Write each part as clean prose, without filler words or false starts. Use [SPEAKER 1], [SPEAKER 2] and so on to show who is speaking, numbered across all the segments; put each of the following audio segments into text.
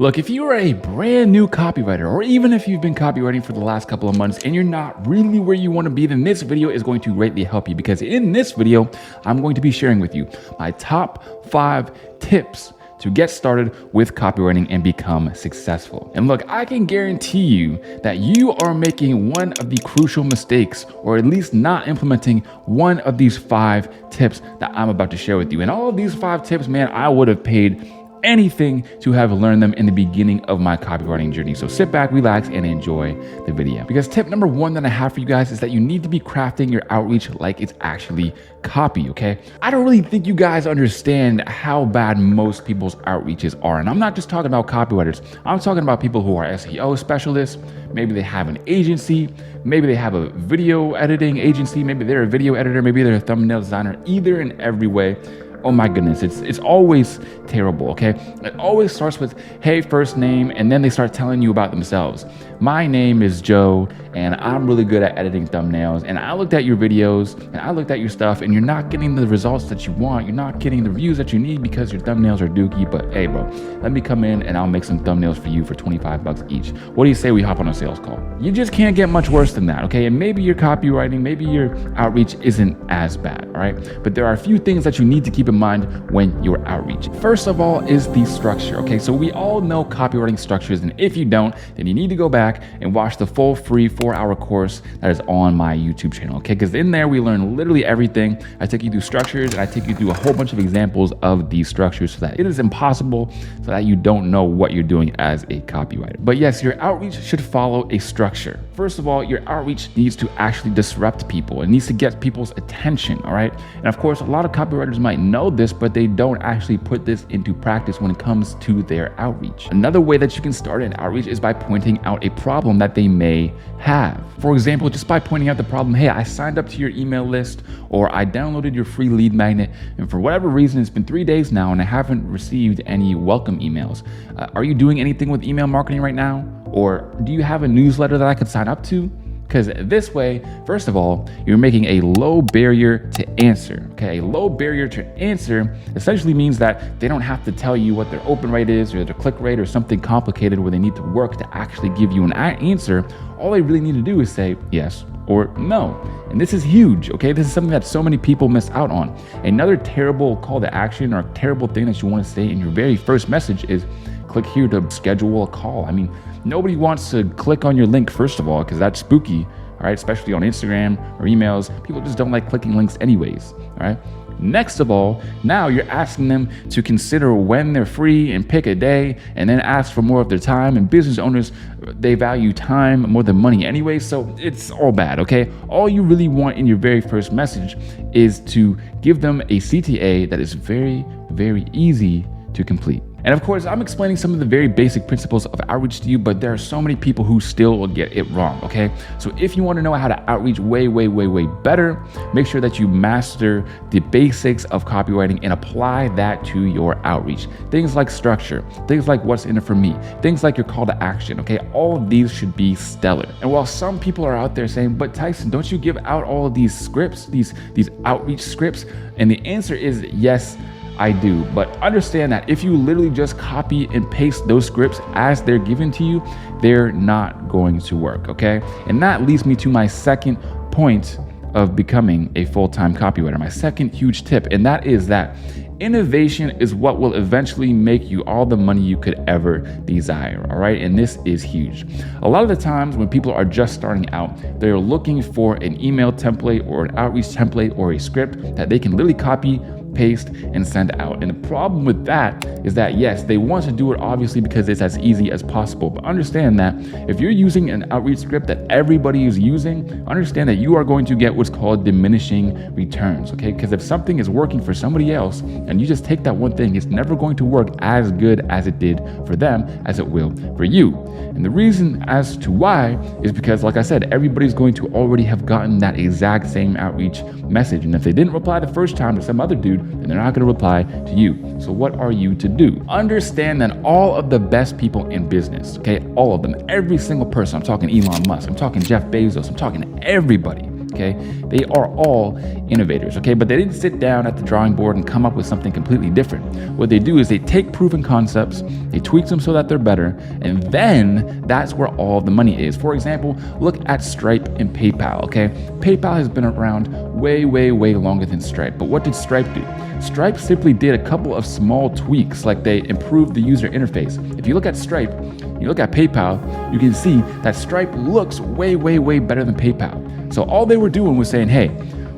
[SPEAKER 1] Look, if you are a brand new copywriter, or even if you've been copywriting for the last couple of months and you're not really where you want to be, then this video is going to greatly help you, because in this video, I'm going to be sharing with you my top 5 tips to get started with copywriting and become successful. And look, I can guarantee you that you are making one of the crucial mistakes, or at least not implementing one of these 5 tips that I'm about to share with you. And all of these 5 tips, man, I would have paid anything to have learned them in the beginning of my copywriting journey. So sit back, relax, and enjoy the video. Because tip number 1 that I have for you guys is that you need to be crafting your outreach like it's actually copy, okay? I don't really think you guys understand how bad most people's outreaches are. And I'm not just talking about copywriters. I'm talking about people who are SEO specialists. Maybe they have an agency. Maybe they have a video editing agency. Maybe they're a video editor. Maybe they're a thumbnail designer. Either in every way. Oh my goodness, it's always terrible, okay? It always starts with, hey, first name, and then they start telling you about themselves. My name is Joe, and I'm really good at editing thumbnails, and I looked at your videos, and I looked at your stuff, and you're not getting the results that you want. You're not getting the views that you need because your thumbnails are dookie, but hey, bro, let me come in and I'll make some thumbnails for you for 25 bucks each. What do you say we hop on a sales call? You just can't get much worse than that, okay? And maybe your copywriting, maybe your outreach isn't as bad, all right? But there are a few things that you need to keep in mind when you're outreach. First of all is the structure, okay? So we all know copywriting structures, and if you don't, then you need to go back and watch the full free 4-hour course that is on my YouTube channel, okay? Because in there we learn literally everything. I take you through structures, and I take you through a whole bunch of examples of these structures so that it is impossible so that you don't know what you're doing as a copywriter. But yes, your outreach should follow a structure. First of all, your outreach needs to actually disrupt people. It needs to get people's attention, all right? And of course, a lot of copywriters might know this, but they don't actually put this into practice when it comes to their outreach. Another way that you can start an outreach is by pointing out a problem that they may have. For example, just by pointing out the problem, hey, I signed up to your email list, or I downloaded your free lead magnet, and for whatever reason, it's been 3 days now and I haven't received any welcome emails. Are you doing anything with email marketing right now? Or do you have a newsletter that I could sign up to? Because this way, first of all, you're making a low barrier to answer, okay? A low barrier to answer essentially means that they don't have to tell you what their open rate is or their click rate or something complicated where they need to work to actually give you an answer. All they really need to do is say yes or no. And this is huge, okay? This is something that so many people miss out on. Another terrible call to action or terrible thing that you want to say in your very first message is click here to schedule a call. I mean, nobody wants to click on your link, first of all, because that's spooky, all right? Especially on Instagram or emails. People just don't like clicking links anyways, all right? Next of all, now you're asking them to consider when they're free and pick a day, and then ask for more of their time. And business owners, they value time more than money anyway, so it's all bad, okay? All you really want in your very first message is to give them a CTA that is very, very easy to complete. And of course, I'm explaining some of the very basic principles of outreach to you, but there are so many people who still will get it wrong, okay? So if you want to know how to outreach way better, make sure that you master the basics of copywriting and apply that to your outreach. Things like structure, things like what's in it for me, things like your call to action, okay? All of these should be stellar. And while some people are out there saying, but Tyson, don't you give out all of these scripts, these outreach scripts? And the answer is yes, I do, but understand that if you literally just copy and paste those scripts as they're given to you, they're not going to work, okay? And that leads me to my second point of becoming a full-time copywriter, my second huge tip, and that is that innovation is what will eventually make you all the money you could ever desire, all right? And this is huge. A lot of the times when people are just starting out, they're looking for an email template or an outreach template or a script that they can literally copy, paste, and send out. And the problem with that is that yes, they want to do it obviously because it's as easy as possible, but understand that if you're using an outreach script that everybody is using, understand that you are going to get what's called diminishing returns, okay? Because if something is working for somebody else and you just take that one thing, it's never going to work as good as it did for them as it will for you. And the reason as to why is because, like I said, everybody's going to already have gotten that exact same outreach message. And if they didn't reply the first time to some other dude, then they're not going to reply to you. So what are you to do? Understand that all of the best people in business, okay, all of them, every single person, I'm talking Elon Musk, I'm talking Jeff Bezos, I'm talking everybody, okay? They are all innovators, okay? But they didn't sit down at the drawing board and come up with something completely different. What they do is they take proven concepts, they tweak them so that they're better, and then that's where all the money is. For example, look at Stripe and PayPal, okay? PayPal has been around way longer than Stripe, but what did Stripe do? Stripe simply did a couple of small tweaks, like they improved the user interface. If you look at Stripe, you look at PayPal, you can see that Stripe looks way better than PayPal. So all they were doing was saying, hey,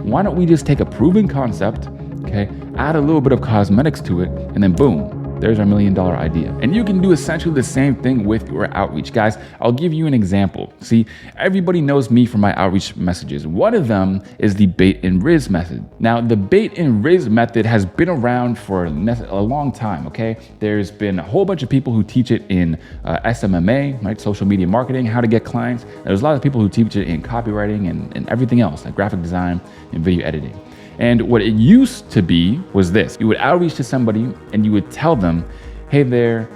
[SPEAKER 1] why don't we just take a proven concept, okay, add a little bit of cosmetics to it, and then boom, there's our $1 million idea. And you can do essentially the same thing with your outreach. Guys, I'll give you an example. See, everybody knows me from my outreach messages. One of them is the bait and riz method. Now, the bait and riz method has been around for a long time, okay? There's been a whole bunch of people who teach it in SMMA, right? Social media marketing, how to get clients. There's a lot of people who teach it in copywriting and everything else, like graphic design and video editing. And what it used to be was this. You would outreach to somebody and you would tell them, hey there,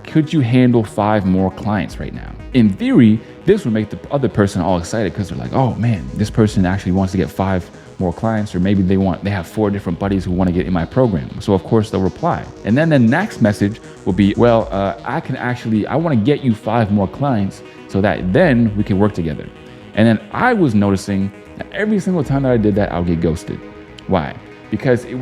[SPEAKER 1] could you handle 5 more clients right now? In theory, this would make the other person all excited because they're like, oh man, this person actually wants to get 5 more clients, or maybe they have 4 different buddies who want to get in my program. So of course they'll reply. And then the next message will be, well, I want to get you 5 more clients so that then we can work together. And then I was noticing that every single time that I did that, I would get ghosted. Why? Because it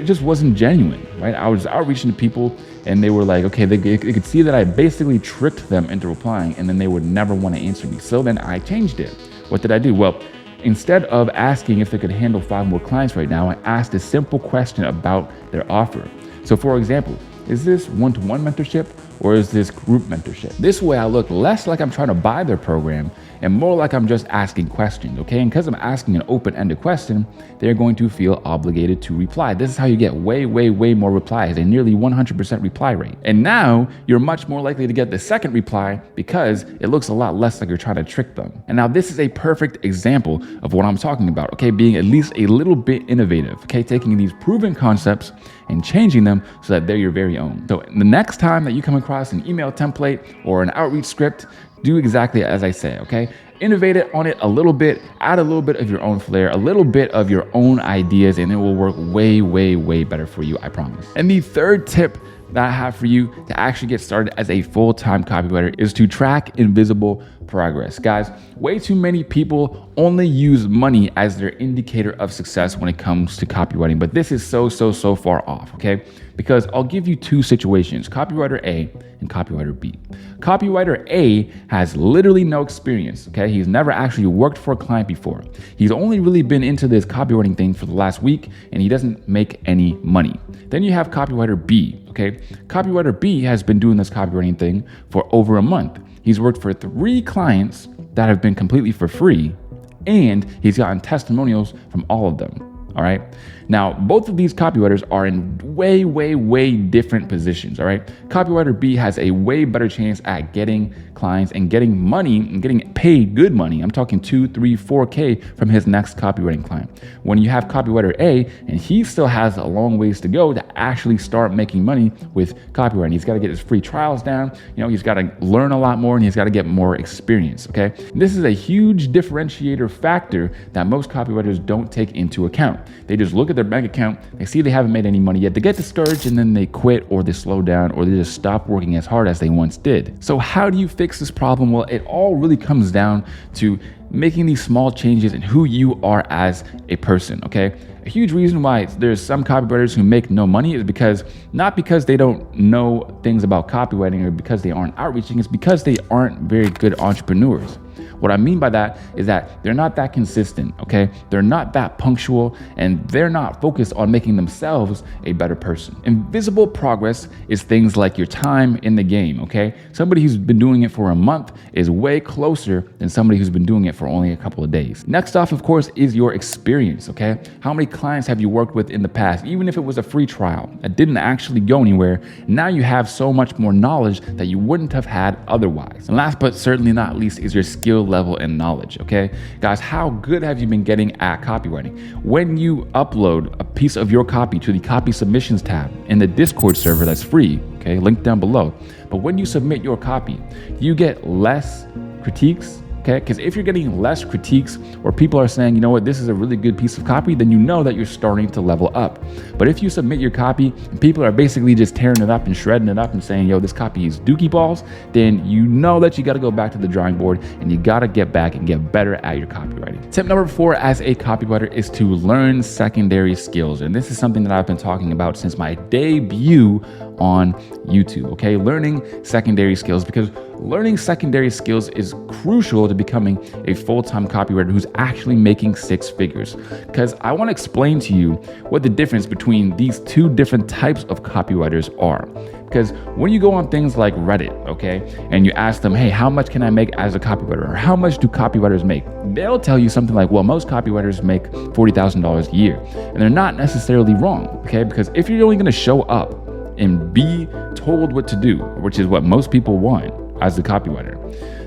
[SPEAKER 1] just wasn't genuine, right? I was outreaching to people and they were like, okay, they could see that I basically tricked them into replying, and then they would never want to answer me. So then I changed it. What did I do? Well, instead of asking if they could handle 5 more clients right now, I asked a simple question about their offer. So for example, is this one-to-one mentorship or is this group mentorship? This way I look less like I'm trying to buy their program and more like I'm just asking questions, okay? And because I'm asking an open-ended question, they're going to feel obligated to reply. This is how you get way more replies, a nearly 100% reply rate. And now you're much more likely to get the second reply because it looks a lot less like you're trying to trick them. And now this is a perfect example of what I'm talking about, okay? Being at least a little bit innovative, okay? Taking these proven concepts and changing them so that they're your very own. So the next time that you come across an email template or an outreach script, do exactly as I say, okay? Innovate it on it a little bit, add a little bit of your own flair, a little bit of your own ideas, and it will work way better for you, I promise. And the third tip that I have for you to actually get started as a full-time copywriter is to track invisible progress. Guys, way too many people only use money as their indicator of success when it comes to copywriting, but this is so far off, okay? Because I'll give you 2 situations, copywriter A and copywriter B. Copywriter A has literally no experience, okay? He's never actually worked for a client before. He's only really been into this copywriting thing for the last week, and he doesn't make any money. Then you have copywriter B, okay? Copywriter B has been doing this copywriting thing for over a month. He's worked for 3 clients that have been completely for free, and he's gotten testimonials from all of them. All right. Now, both of these copywriters are in way different positions. All right. Copywriter B has a way better chance at getting clients and getting money and getting paid good money. I'm talking 2, 3, 4K from his next copywriting client. When you have copywriter A, and he still has a long ways to go to actually start making money with copywriting. He's got to get his free trials down. You know, he's got to learn a lot more and he's got to get more experience. Okay. This is a huge differentiator factor that most copywriters don't take into account. They just look at their bank account, they see they haven't made any money yet, they get discouraged, and then they quit or they slow down or they just stop working as hard as they once did. So how do you fix this problem? Well, it all really comes down to making these small changes in who you are as a person, okay? A huge reason why there's some copywriters who make no money is because, not because they don't know things about copywriting or because they aren't outreaching, it's because they aren't very good entrepreneurs. What I mean by that is that they're not that consistent, okay? They're not that punctual, and they're not focused on making themselves a better person. Invisible progress is things like your time in the game, okay? Somebody who's been doing it for a month is way closer than somebody who's been doing it for only a couple of days. Next off, of course, is your experience, okay? How many clients have you worked with in the past? Even if it was a free trial that didn't actually go anywhere, now you have so much more knowledge that you wouldn't have had otherwise. And last but certainly not least is your skill level and knowledge, okay? Guys, how good have you been getting at copywriting? When you upload a piece of your copy to the copy submissions tab in the Discord server that's free, okay, link down below, but when you submit your copy, you get less critiques okay? Because if you're getting less critiques or people are saying, you know what, this is a really good piece of copy, then you know that you're starting to level up. But if you submit your copy and people are basically just tearing it up and shredding it up and saying, yo, this copy is dookie balls, then you know that you got to go back to the drawing board and you got to get back and get better at your copywriting. Tip number 4 as a copywriter is to learn secondary skills. And this is something that I've been talking about since my debut on YouTube, okay? Learning secondary skills, because learning secondary skills is crucial to becoming a full-time copywriter who's actually making 6 figures. Because I want to explain to you what the difference between these 2 different types of copywriters are. Because when you go on things like Reddit, okay, and you ask them, hey, how much can I make as a copywriter? Or how much do copywriters make? They'll tell you something like, well, most copywriters make $40,000 a year. And they're not necessarily wrong, okay? Because if you're only going to show up and be told what to do, which is what most people want as a copywriter,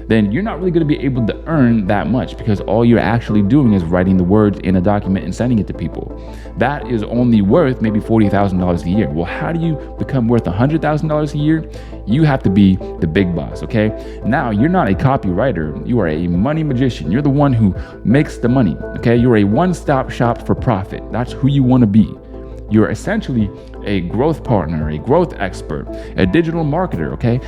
[SPEAKER 1] then you're not really going to be able to earn that much, because all you're actually doing is writing the words in a document and sending it to people. That is only worth maybe $40,000 a year. Well, how do you become worth $100,000 a year? You have to be the big boss, okay? Now, you're not a copywriter. You are a money magician. You're the one who makes the money, okay? You're a one-stop shop for profit. That's who you want to be. You're essentially a growth partner, a growth expert, a digital marketer, okay?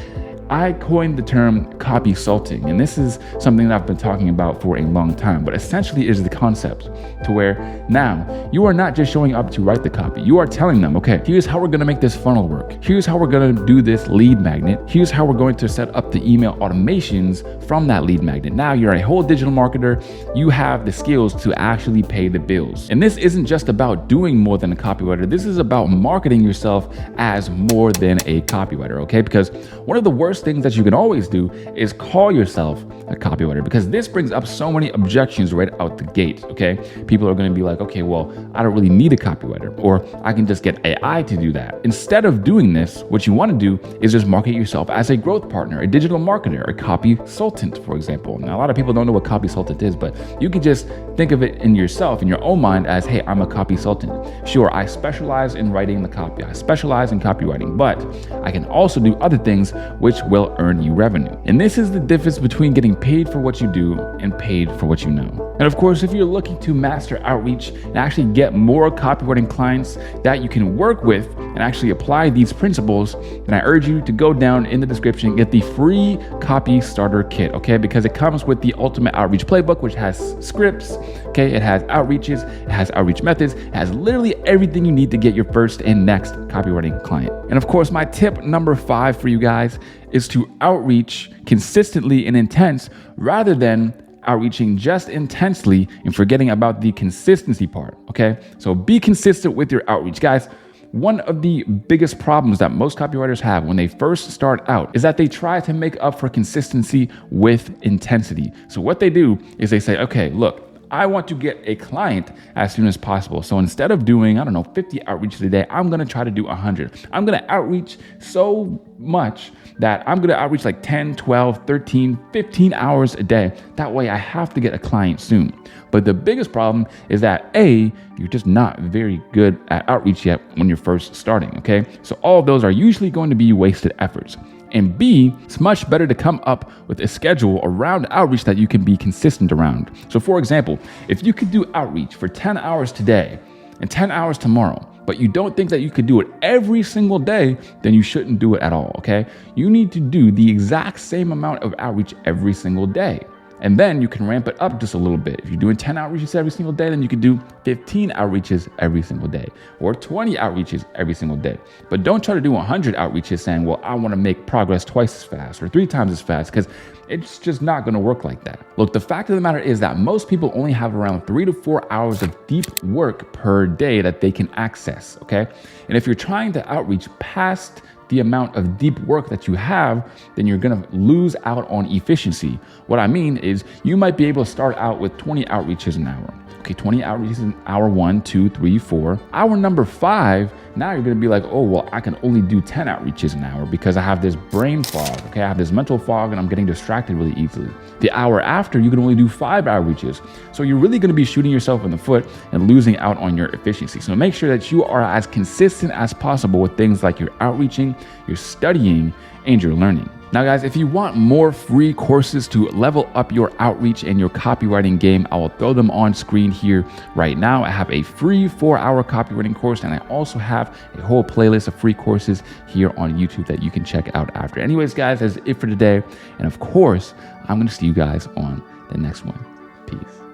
[SPEAKER 1] I coined the term copysulting, and this is something that I've been talking about for a long time, but essentially is the concept to where now you are not just showing up to write the copy. You are telling them, okay, here's how we're going to make this funnel work. Here's how we're going to do this lead magnet. Here's how we're going to set up the email automations from that lead magnet. Now you're a whole digital marketer. You have the skills to actually pay the bills. And this isn't just about doing more than a copywriter. This is about marketing yourself as more than a copywriter, okay? Because one of the worst things that you can always do is call yourself a copywriter, because this brings up so many objections right out the gate, okay? People are going to be like, okay, well, I don't really need a copywriter, or I can just get AI to do that. Instead of doing this, what you want to do is just market yourself as a growth partner, a digital marketer, a copysultant, for example. Now, a lot of people don't know what copysultant is, but you can just think of it in yourself, in your own mind, as, hey, I'm a copysultant. Sure, I specialize in writing the copy. I specialize in copywriting, but I can also do other things which will earn you revenue. And this is the difference between getting paid for what you do and paid for what you know. And of course, if you're looking to master outreach and actually get more copywriting clients that you can work with and actually apply these principles, then I urge you to go down in the description and get the free copy starter kit, okay? Because it comes with the ultimate outreach playbook, which has scripts, okay? It has outreaches, it has outreach methods, it has literally everything you need to get your first and next copywriting client. And of course, my tip number 5 for you guys is to outreach consistently and intense rather than outreaching just intensely and forgetting about the consistency part, okay? So be consistent with your outreach. Guys, one of the biggest problems that most copywriters have when they first start out is that they try to make up for consistency with intensity. So what they do is they say, okay, look, I want to get a client as soon as possible. So instead of doing, 50 outreaches a day, I'm going to try to do 100. I'm going to outreach so much that I'm going to outreach like 10, 12, 13, 15 hours a day. That way I have to get a client soon. But the biggest problem is that A, you're just not very good at outreach yet when you're first starting, okay? So all of those are usually going to be wasted efforts. And B, it's much better to come up with a schedule around outreach that you can be consistent around. So for example, if you could do outreach for 10 hours today and 10 hours tomorrow, but you don't think that you could do it every single day, then you shouldn't do it at all, okay? You need to do the exact same amount of outreach every single day. And then you can ramp it up just a little bit. If you're doing 10 outreaches every single day, then you can do 15 outreaches every single day or 20 outreaches every single day. But don't try to do 100 outreaches saying, well, I want to make progress twice as fast or 3 times as fast, because it's just not going to work like that. Look, the fact of the matter is that most people only have around 3 to 4 hours of deep work per day that they can access, okay? And if you're trying to outreach past the amount of deep work that you have, then you're going to lose out on efficiency. What I mean is you might be able to start out with 20 outreaches an hour. Okay, 20 outreaches in hour 1, 2, 3, 4. Hour number 5, now you're gonna be like, oh, well, I can only do 10 outreaches an hour because I have this brain fog, okay? I have this mental fog and I'm getting distracted really easily. The hour after, you can only do 5 outreaches. So you're really gonna be shooting yourself in the foot and losing out on your efficiency. So make sure that you are as consistent as possible with things like your outreaching, your studying, and your learning. Now, guys, if you want more free courses to level up your outreach and your copywriting game, I will throw them on screen here right now. I have a free 4-hour copywriting course, and I also have a whole playlist of free courses here on YouTube that you can check out after. Anyways, guys, that's it for today. And of course, I'm going to see you guys on the next one. Peace.